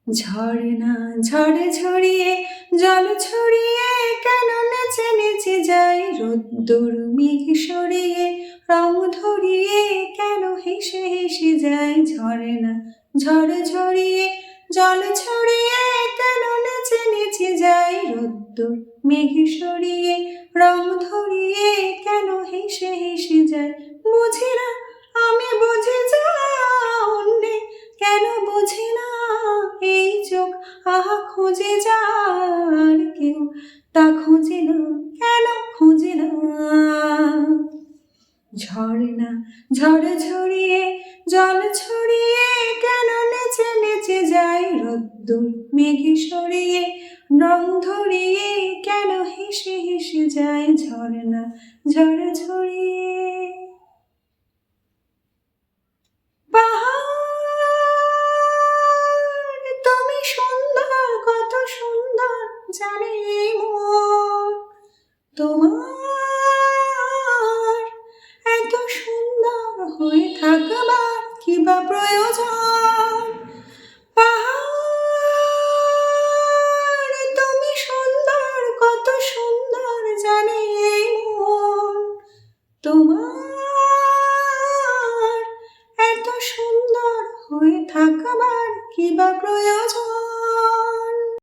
ঝর্ণা ঝড়ে ঝরিয়ে জল ছড়িয়ে কেন নেচে নেচে যায়, রোদ্দুর মেঘ সরিয়ে রং ধরিয়ে কেন হেসে হেসে যায়। ঝর্ণা ঝড়ে ঝরিয়ে জল ছড়িয়ে কেন নেচে নেচে যায়, রোদ্দুর মেঘ সরিয়ে রং ধরিয়ে কেন হেসে হেসে যায়। বুঝি না আমি বুঝি যা অন্যে কেন বুঝি না এই চোখ, আহা খুঁজে যার কেউ তা খুঁজে না, কেন খুঁজে না। ঝর্ণা ঝড়ে ঝরিয়ে জল ছড়িয়ে কেন নেচে নেচে যায়, রোদ্দুর মেঘে সরিয়ে রং ধরিয়ে কেন হেসে হেসে যায়। ঝর্ণা ঝড়ে ঝরিয়ে পাহাড় তুমি সুন্দর, কত সুন্দর জানে এই মন, তোমার এত সুন্দর হয়ে থাকবার কি বা প্রয়োজন। পাহাড় তুমি সুন্দর, কত সুন্দর জানে এই মন, তোমার এত সুন্দর হয়ে থাকবার কি বা প্রয়োজন।